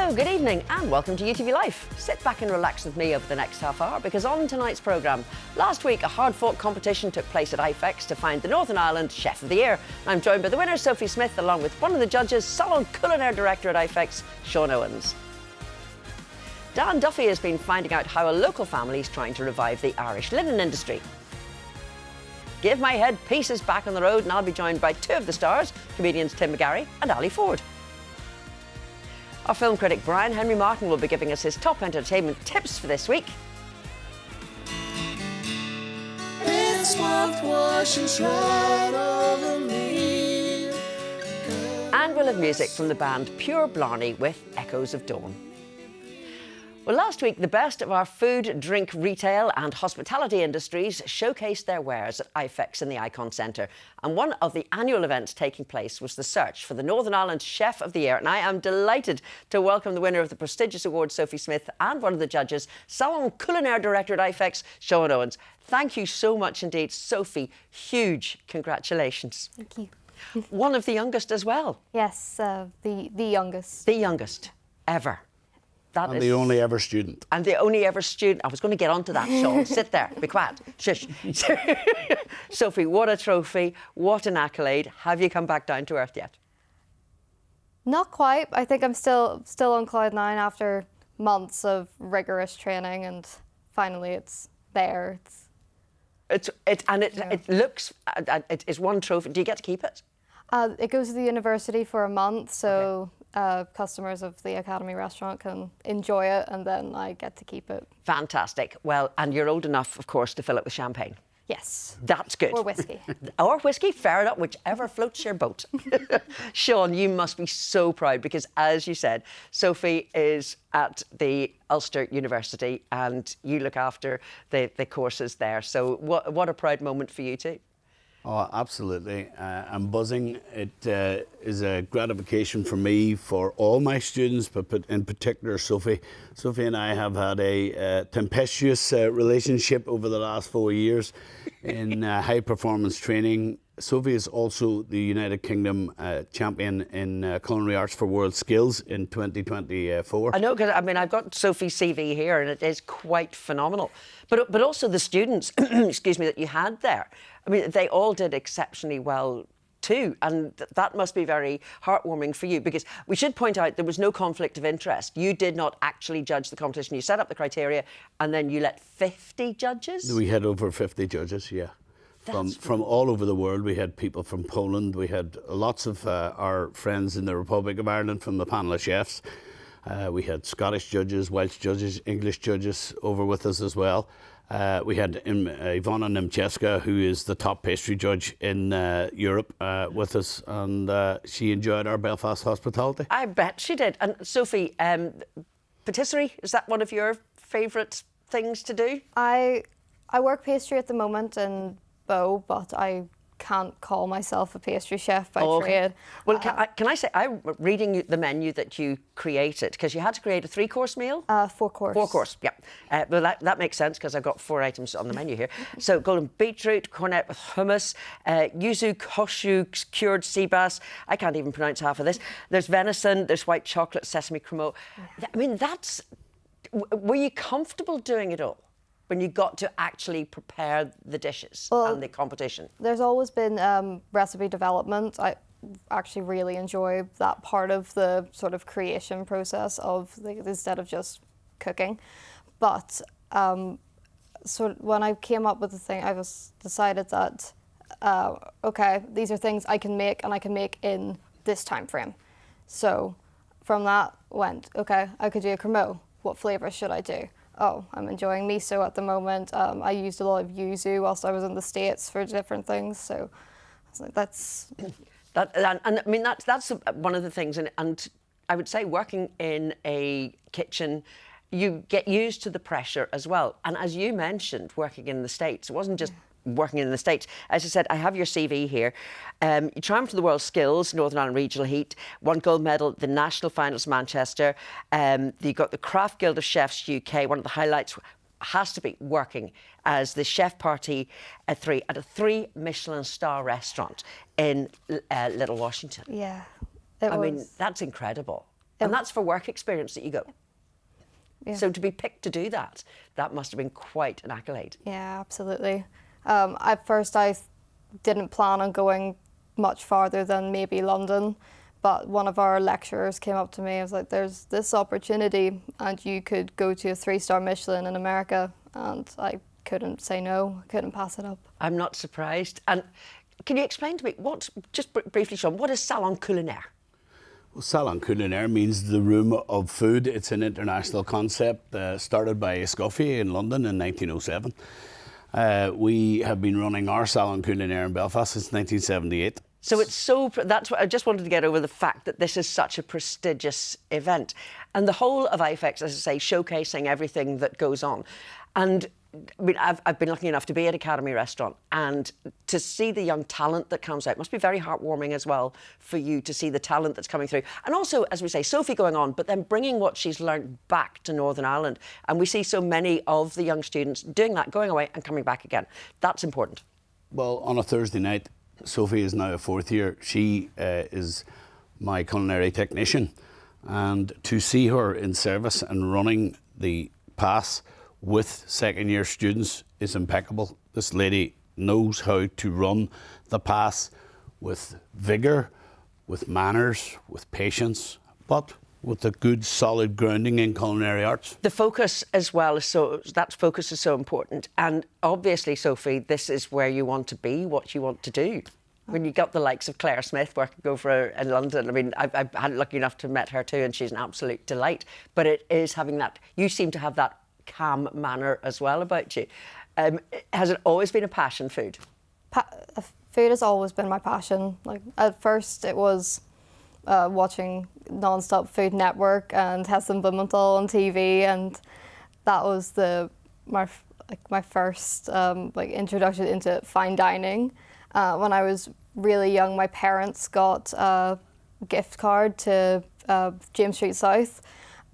Hello, good evening and welcome to UTV Life. Sit back and relax with me over the next half hour because on tonight's programme, last week a hard-fought competition took place at IFEX to find the Northern Ireland Chef of the Year. I'm joined by the winner, Sophie Smith, along with one of the judges, Salon Culinaire Director at IFEX, Sean Owens. Dan Duffy has been finding out how a local family is trying to revive the Irish linen industry. Give My Head Piece is back on the road and I'll be joined by two of the stars, comedians Tim McGarry and Ali Ford. Our film critic Brian Henry Martin will be giving us his top entertainment tips for this week. It's washing right over me. And we'll have music from the band Pure Blarney with Echoes of Dawn. Well, last week, the best of our food, drink, retail and hospitality industries showcased their wares at IFEX in the Icon Centre. And one of the annual events taking place was the search for the Northern Ireland Chef of the Year. And I am delighted to welcome the winner of the prestigious award, Sophie Smith, and one of the judges, Salon Culinaire Director at IFEX, Sean Owens. Thank you so much indeed, Sophie. Huge congratulations. Thank you. One of the youngest as well. Yes, the youngest. The youngest ever. And the only ever student. And the only ever student. I was going to get onto that, Sean. Sit there. Be quiet. Shush. Sophie, what a trophy. What an accolade. Have you come back down to earth yet? Not quite. I think I'm still on cloud nine after months of rigorous training, and finally it's there. It looks. It is one trophy. Do you get to keep it? It goes to the university for a month, so customers of the Academy restaurant can enjoy it, and then I get to keep it. Fantastic. Well, and you're old enough, of course, to fill it with champagne. Yes. That's good. Or whiskey. Or whiskey, fair enough, whichever floats your boat. Sean, you must be so proud because, as you said, Sophie is at the Ulster University and you look after the courses there. So what a proud moment for you too. Oh, absolutely. I'm buzzing. It is a gratification for me, for all my students, but in particular Sophie. Sophie and I have had a tempestuous relationship over the last 4 years in high performance training. Sophie is also the United Kingdom champion in Culinary Arts for World Skills in 2024. I know, because I've got Sophie's CV here and it is quite phenomenal. But also the students, excuse me, that you had there. I mean, they all did exceptionally well too, and that must be very heartwarming for you, because we should point out there was no conflict of interest. You did not actually judge the competition. You set up the criteria and then you let 50 judges? We had over 50 judges, yeah. From all over the world. We had people from Poland. We had lots of our friends in the Republic of Ireland from the panel of chefs. We had Scottish judges, Welsh judges, English judges over with us as well. We had Ivona Nemcheska, who is the top pastry judge in Europe, with us, and she enjoyed our Belfast hospitality. I bet she did. And Sophie, patisserie, is that one of your favourite things to do? I work pastry at the moment in Bow, but I can't call myself a pastry chef by trade. Well, can I say, I'm reading the menu that you created, because you had to create a 3-course meal? 4-course. 4-course, yeah. Well, that makes sense, because I've got 4 items on the menu here. So golden beetroot, cornet with hummus, yuzu koshu, cured sea bass. I can't even pronounce half of this. There's venison, there's white chocolate, sesame cremeux. I mean, were you comfortable doing it all when you got to actually prepare the dishes and the competition? There's always been recipe development. I actually really enjoy that part of the sort of creation process of instead of just cooking. But so when I came up with the thing, I decided that okay, these are things I can make, and I can make in this time frame. So from that went, okay, I could do a cremeux. What flavour should I do? Oh, I'm enjoying miso at the moment. I used a lot of yuzu whilst I was in the States for different things. So I was like, that's... And I mean, that's one of the things. And I would say working in a kitchen, you get used to the pressure as well. And as you mentioned, working in the States, it wasn't just working in the States. As I said, I have your CV here. You triumphed for the World Skills, Northern Ireland Regional Heat, won gold medal at the National Finals Manchester. You got the Craft Guild of Chefs UK. One of the highlights has to be working as the chef party at a 3 Michelin star restaurant in Little Washington. Yeah. I mean, that's incredible. And that's for work experience that you go. Yeah. So to be picked to do that, that must have been quite an accolade. Yeah, absolutely. At first I didn't plan on going much farther than maybe London, but one of our lecturers came up to me and was like, there's this opportunity and you could go to a 3-star Michelin in America, and I couldn't say no, couldn't pass it up. I'm not surprised. And can you explain to me, just briefly, Sean, what is Salon Culinaire? Well, Salon Culinaire means the room of food. It's an international concept started by Escoffier in London in 1907. We have been running our Salon Culinaire in Belfast since 1978. So that's what I just wanted to get over, the fact that this is such a prestigious event. And the whole of IFEX, as I say, showcasing everything that goes on. And I mean, I've been lucky enough to be at Academy Restaurant, and to see the young talent that comes out must be very heartwarming as well for you to see the talent that's coming through. And also, as we say, Sophie going on, but then bringing what she's learned back to Northern Ireland. And we see so many of the young students doing that, going away and coming back again. That's important. Well, on a Thursday night, Sophie is now a 4th year. She is my culinary technician. And to see her in service and running the pass with 2nd year students is impeccable. This lady knows how to run the pass with vigour, with manners, with patience, but with a good solid grounding in culinary arts. The focus as well is that focus is so important. And obviously, Sophie, this is where you want to be, what you want to do. When you got the likes of Claire Smith working over in London, I mean, I've had lucky enough to met her too, and she's an absolute delight. But it is having that, you seem to have that calm manner as well about you. Has it always been a passion, food? Food has always been my passion. Like, at first it was watching non-stop Food Network and Heston Blumenthal on TV, and that was my first introduction into fine dining. When I was really young, my parents got a gift card to James Street South,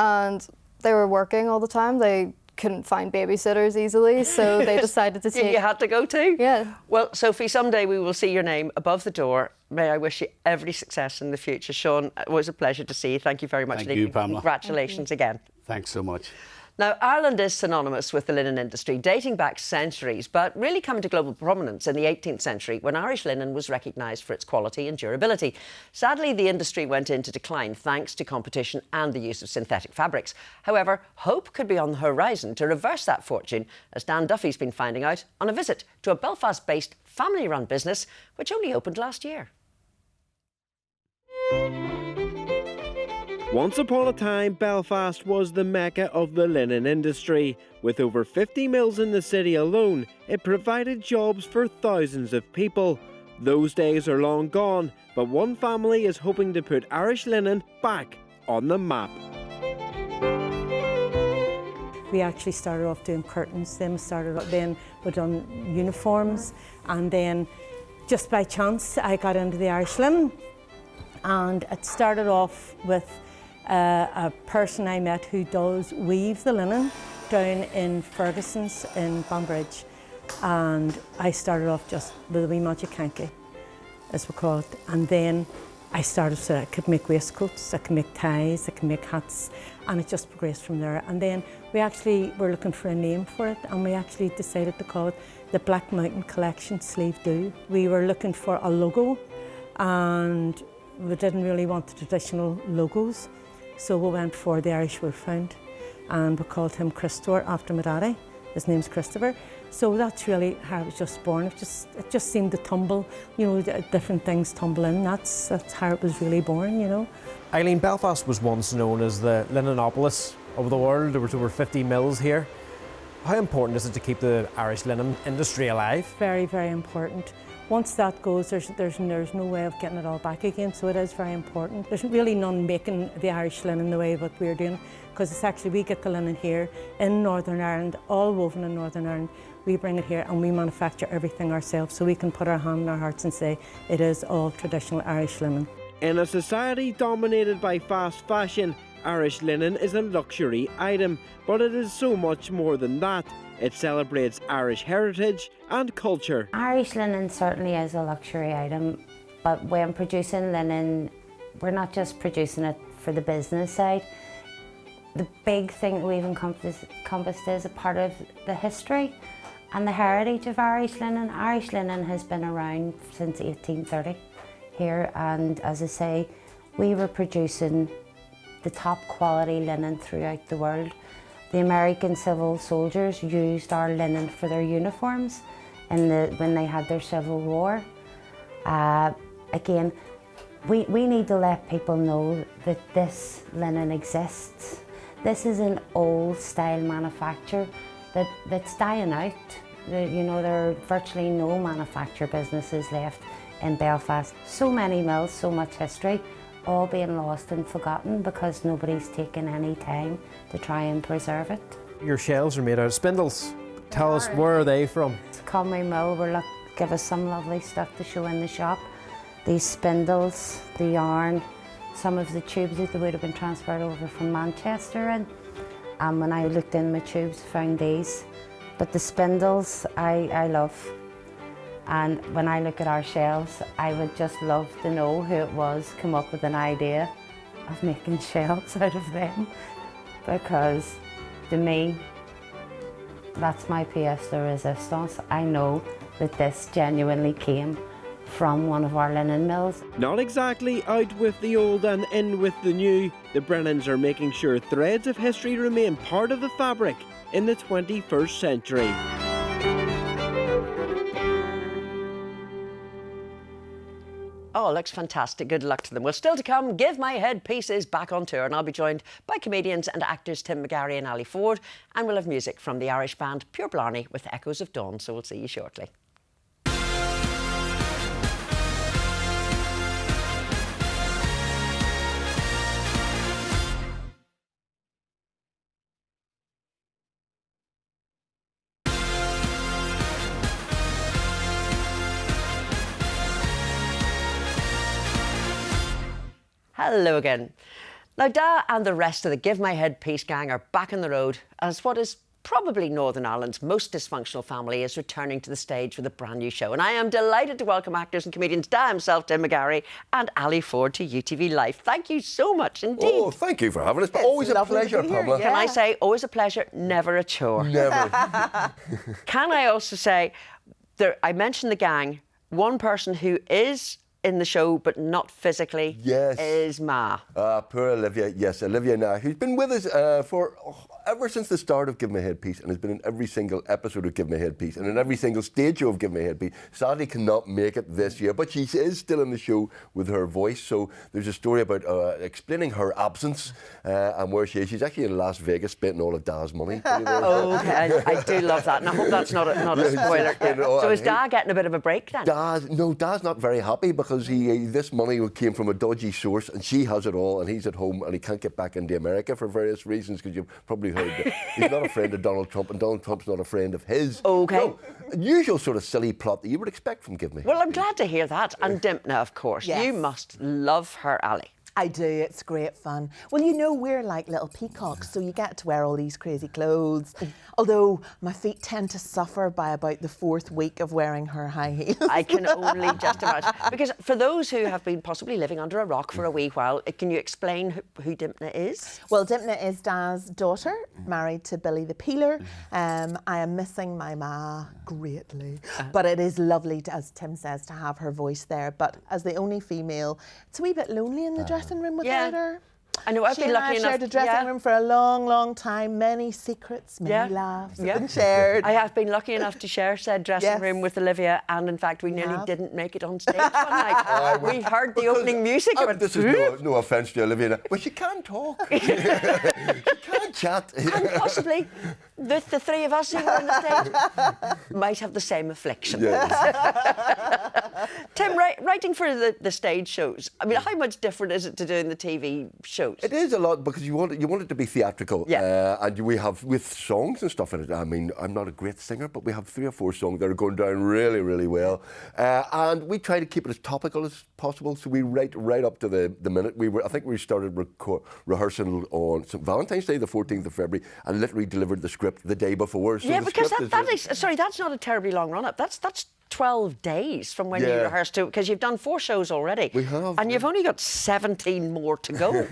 and they were working all the time. They couldn't find babysitters easily, so they decided to take... You had to go too? Yeah. Well, Sophie, someday we will see your name above the door. May I wish you every success in the future. Sean, it was a pleasure to see you. Thank you very much. Thank you, Pamela. Congratulations again. Thanks so much. Now, Ireland is synonymous with the linen industry, dating back centuries, but really coming to global prominence in the 18th century when Irish linen was recognised for its quality and durability. Sadly, the industry went into decline thanks to competition and the use of synthetic fabrics. However, hope could be on the horizon to reverse that fortune, as Dan Duffy's been finding out on a visit to a Belfast-based family-run business which only opened last year. Once upon a time, Belfast was the mecca of the linen industry. With over 50 mills in the city alone, it provided jobs for thousands of people. Those days are long gone, but one family is hoping to put Irish linen back on the map. We actually started off doing curtains, then we done uniforms, and then just by chance I got into the Irish linen, and it started off with a person I met who does weave the linen down in Ferguson's in Banbridge, and I started off just with a wee magic hanky, as we call it, and then I started so I could make waistcoats, I could make ties, I could make hats, and it just progressed from there. And then we actually were looking for a name for it, and we actually decided to call it the Black Mountain Collection Sleeve Do. We were looking for a logo, and we didn't really want the traditional logos, so we went for the Irish Wolfhound, and we called him Christopher after my daddy. His name's Christopher. So that's really how it was just born. It just seemed to tumble, you know, different things tumble in. That's how it was really born, you know. Eileen, Belfast was once known as the Linenopolis of the world. There was over 50 mills here. How important is it to keep the Irish linen industry alive? Very, very important. Once that goes, there's no way of getting it all back again, so it is very important. There's really none making the Irish linen the way what we're doing, because it's actually, we get the linen here in Northern Ireland, all woven in Northern Ireland. We bring it here and we manufacture everything ourselves, so we can put our hand in our hearts and say it is all traditional Irish linen. In a society dominated by fast fashion, Irish linen is a luxury item, but it is so much more than that. It celebrates Irish heritage and culture. Irish linen certainly is a luxury item, but when producing linen, we're not just producing it for the business side. The big thing that we've encompassed is a part of the history and the heritage of Irish linen. Irish linen has been around since 1830 here, and as I say, we were producing the top quality linen throughout the world. The American civil soldiers used our linen for their uniforms when they had their Civil War. Again, we need to let people know that this linen exists. This is an old style manufacture that's dying out. There are virtually no manufacture businesses left in Belfast. So many mills, so much history, all being lost and forgotten because nobody's taken any time to try and preserve it. Your shells are made out of spindles. Tell us, where are they from? Conway Mill will give us some lovely stuff to show in the shop. These spindles, the yarn, some of the tubes that would have been transferred over from Manchester, and when I looked in my tubes, found these. But the spindles I love, and when I look at our shells, I would just love to know who it was come up with an idea of making shells out of them, because to me, that's my pièce de résistance. I know that this genuinely came from one of our linen mills. Not exactly out with the old and in with the new, the Brennans are making sure threads of history remain part of the fabric in the 21st century. Oh, looks fantastic. Good luck to them. Well, still to come, Give My Headpiece is back on tour, and I'll be joined by comedians and actors Tim McGarry and Ali Ford, and we'll have music from the Irish band Pure Blarney with Echoes of Dawn, so we'll see you shortly. Hello again. Now, Da and the rest of the Give My Headpiece gang are back on the road as what is probably Northern Ireland's most dysfunctional family is returning to the stage with a brand new show. And I am delighted to welcome actors and comedians Da himself, Tim McGarry, and Ali Ford to UTV Life. Thank you so much indeed. Oh, thank you for having us. But always a pleasure, Pamela. Can I say, always a pleasure, never a chore. Never. Can I also say, I mentioned the gang, one person who is in the show but not physically is Ma. Poor Olivia. Yes, Olivia now, who's been with us for ever since the start of Give Me a Headpiece and has been in every single episode of Give Me a Headpiece and in every single stage show of Give Me a Headpiece. Sadly cannot make it this year, but she is still in the show with her voice. So there's a story about explaining her absence and where she is. She's actually in Las Vegas spending all of Da's money. Oh, okay. I do love that, and I hope that's not a spoiler. So is Da getting a bit of a break then? Da's not very happy because this money came from a dodgy source and she has it all and he's at home and he can't get back into America for various reasons, because you've probably heard that he's not a friend of Donald Trump and Donald Trump's not a friend of his. Okay. So, usual sort of silly plot that you would expect from Give Me. Well, I'm glad to hear that. And Dimpna, of course. Yes. You must love her, Ali. I do, it's great fun. Well, you know, we're like little peacocks, so you get to wear all these crazy clothes. Although my feet tend to suffer by about the 4th week of wearing her high heels. I can only just imagine. Because for those who have been possibly living under a rock for a wee while, can you explain who Dimpna is? Well, Dimpna is Da's daughter, married to Billy the Peeler. I am missing my ma greatly, but it is lovely, as Tim says, to have her voice there. But as the only female, it's a wee bit lonely in the dressing room without her. I know, I've been lucky enough. Shared a dressing room for a long, long time. Many secrets, many laughs have been shared. I have been lucky enough to share said dressing room with Olivia, and in fact, we nearly didn't make it on stage one night. We heard the opening music. This is no offence to Olivia, but she can't talk. She can't chat. And possibly the three of us who were on the stage might have the same affliction. Tim, writing for the stage shows, I mean, how much different is it to doing the TV shows? It is a lot, because you want it to be theatrical. And we have with songs and stuff in it. I mean, I'm not a great singer, but we have 3 or 4 songs that are going down really, really well. And we try to keep it as topical as possible, so we write right up to the minute. I think we started rehearsal on St. Valentine's Day, the 14th of February, and literally delivered the script the day before. So because that's not a terribly long run-up. That's 12 days from when you Yeah. rehearsed to, because you've done 4 shows already. We have, And yeah. you've only got 17 more to go.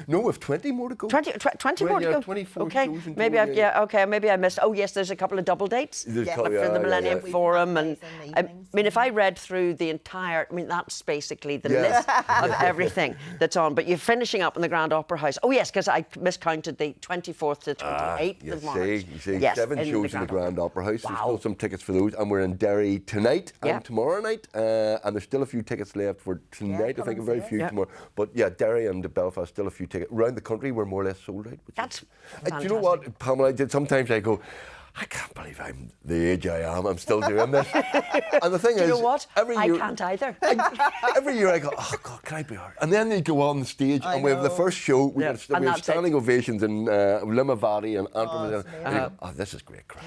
No, we've 20 more to go. 20 more to yeah, go. 24 okay. shows in Maybe total, okay, maybe I missed. Oh yes, there's a couple of double dates. There's a Like couple, for the yeah, Millennium yeah. Forum, and We've I evenings, mean, if I read through the entire, I mean, that's basically the Yeah. list of everything that's on. But you're finishing up in the Grand Opera House. Oh yes, because I miscounted the 24th to 28th of March. You see, Yes, 7 shows in the Grand Opera House. There's Wow. still some tickets for those, and we're in Derry tonight Yeah. and tomorrow night, and there's still a few tickets left for tonight. I come think and very see us. few Yeah. tomorrow. But yeah, Derry and Belfast, still a few tickets. Around the country, we're more or less sold out. That's Do you know fantastic. what, Pamela? Sometimes I go, I can't believe I'm the age I am. I'm still doing this. And the thing Do you is, know what? every I year, can't either. every year I go, oh God, can I be hard? And then they go on the stage, I and we have the know. first show. We Yeah, have and that's it. standing ovations in Limavady and Antrim. it's And you go, oh, this is great crap.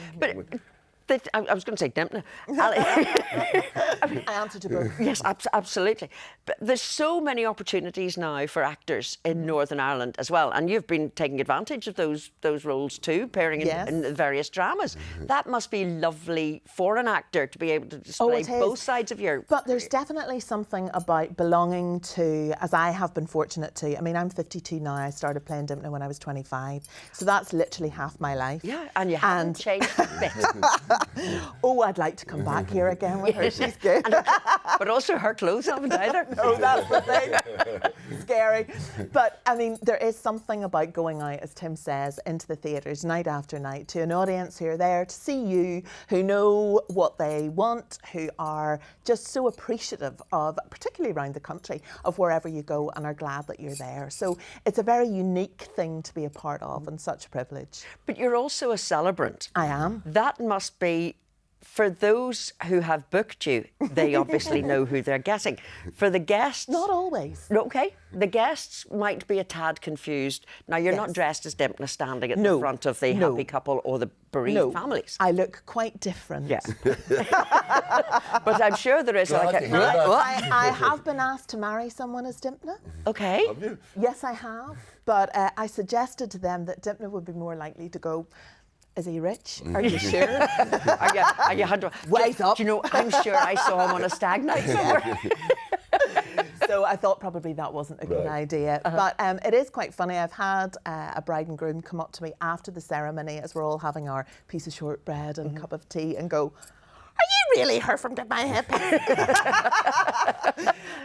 But I was going to say Dempna. I answer to both. Yes, absolutely. But there's so many opportunities now for actors in Northern Ireland as well, and you've been taking advantage of those roles too, pairing Yes. in the various dramas. That must be lovely for an actor to be able to display it is. both sides of your. But there's definitely something about belonging to, as I have been fortunate to. I mean, I'm 52 now. I started playing Dempna when I was 25, so that's literally half my life. Yeah, and you haven't changed a bit. Oh, I'd like to come back here again with her. She's good. But also her clothes haven't either. Oh, that's the thing. Scary. But I mean, there is something about going out, as Tim says, into the theatres night after night to an audience who are there to see you, who know what they want, who are just so appreciative of, particularly around the country, of wherever you go and are glad that you're there. So it's a very unique thing to be a part of and such a privilege. But you're also a celebrant. I am. That must be, for those who have booked you, they obviously know who they're getting. For the guests... Not always. Okay, the guests might be a tad confused. Now, you're not Yes. dressed as Dempna standing at No, the front of the no. happy couple or the bereaved No, families. I look quite different. Yeah. But I'm sure there is Glad like to hear that. I have been asked to marry someone as Dempna. Okay. Have you? Yes, I have. But I suggested to them that Dempna would be more likely to go, is he rich? Are you sure? Are you 100? Wait up. Do you know, I'm sure I saw him on a stag night somewhere. So I thought probably that wasn't a good idea. But it is quite funny. I've had a bride and groom come up to me after the ceremony as we're all having our piece of shortbread and cup of tea and go, are you really her from Get My Hip?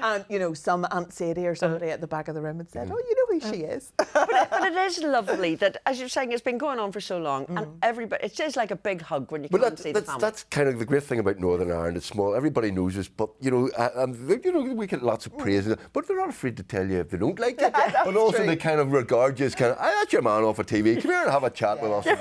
And, you know, some Aunt Sadie or somebody at the back of the room had said, oh, you know who she is. But it is lovely that, as you're saying, it's been going on for so long, and everybody, it's just like a big hug when you come and see the family. That's kind of the great thing about Northern Ireland. It's small. Everybody knows us, but you know, we get lots of praise, but they're not afraid to tell you if they don't like you. But also true. they kind of regard you as kind of, that's your man off of TV. Come here and have a chat with us. And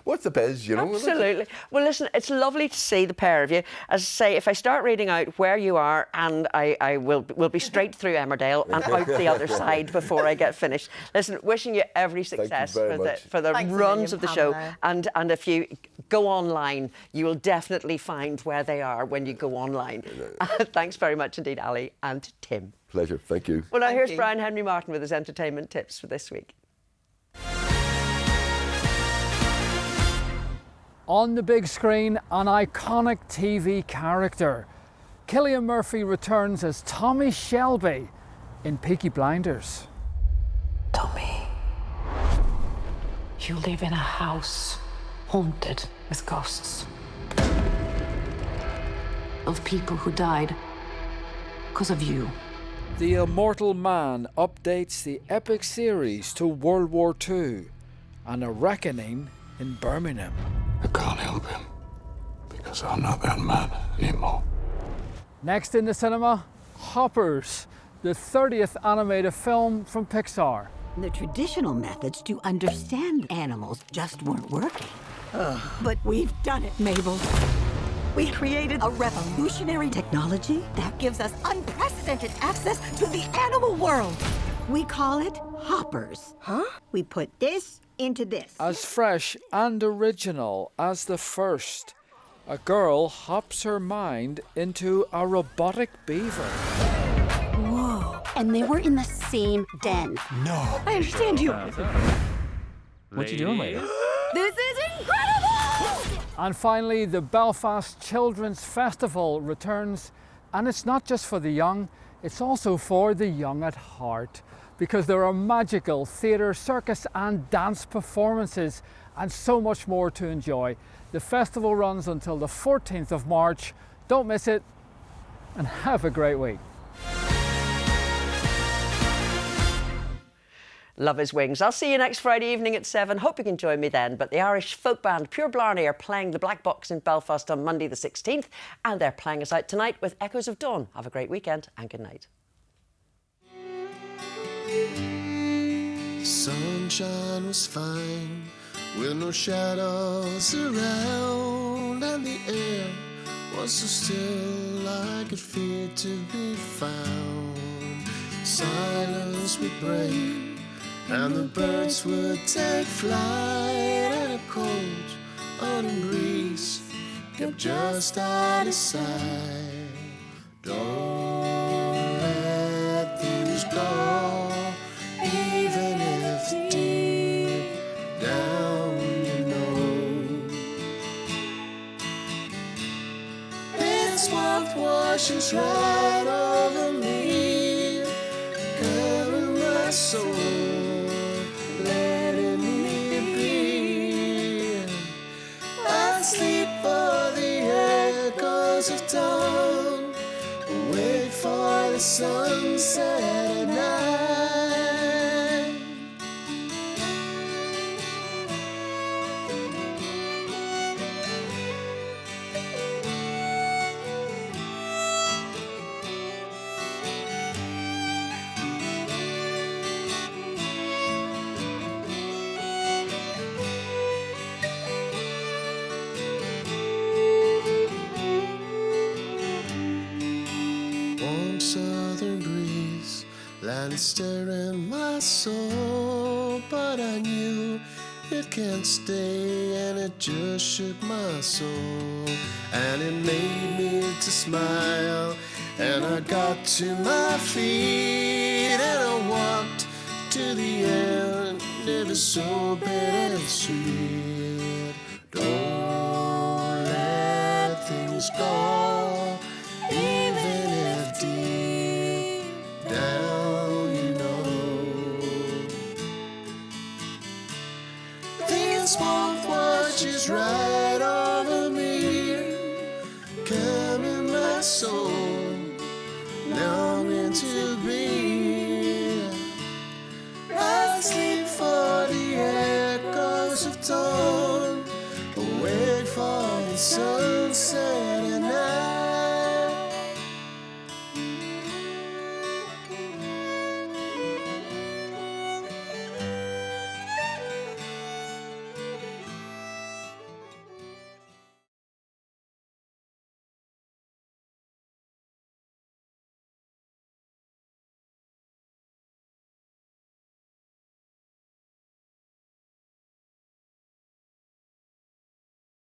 what's the biz? You know. Absolutely. Well, listen, it's lovely to see the pair of you. As I say, if I start reading out where you are, and I will be straight through Emmerdale and out the other side before I get finished. Listen, wishing you every success very much. for the Thanks a runs million, of the show. Pamela. And if you go online, you will definitely find where they are when you go online. Thanks very much indeed, Ali and Tim. Pleasure. Thank you. Well, now Thank here's you. Brian Henry Martin with his entertainment tips for this week. On the big screen, an iconic TV character. Cillian Murphy returns as Tommy Shelby in Peaky Blinders. Tommy, you live in a house haunted with ghosts of people who died because of you. The Immortal Man updates the epic series to World War II and a reckoning in Birmingham. I can't help him because I'm not that man anymore. Next in the cinema, Hoppers, the 30th animated film from Pixar. The traditional methods to understand animals just weren't working. But we've done it, Mabel. We created a revolutionary technology that gives us unprecedented access to the animal world. We call it Hoppers. Huh? We put this into this. As fresh and original as the first, a girl hops her mind into a robotic beaver. Whoa. And they were in the same den. No. I understand you. What you doing, lady? This is incredible! And finally, the Belfast Children's Festival returns, and it's not just for the young, it's also for the young at heart, because there are magical theatre, circus and dance performances and so much more to enjoy. The festival runs until the 14th of March. Don't miss it, and have a great week. Love his wings. I'll see you next Friday evening at 7. Hope you can join me then. But the Irish folk band Pure Blarney are playing the Black Box in Belfast on Monday the 16th, and they're playing us out tonight with Echoes of Dawn. Have a great weekend and good night. Sunshine was fine, with no shadows around, and the air was so still I could feel to be found. Silence would break, and the birds would take flight, and a cold autumn breeze kept just out of sight. Don't let things go, even if deep down you know it's what washes right over me, covering my soul, letting me be. I sleep for the echoes of dawn, wait for the sunset at night. Warm southern breeze landed stirring my soul, but I knew it can't stay, and it just shook my soul, and it made me to smile, and I got to my feet, and I walked to the end. It was so bittersweet. Don't let things go, even if deep down you know this warmth watches right over me, calming my soul, longing to be. I sleep for the echoes of dawn, wait for the sunset.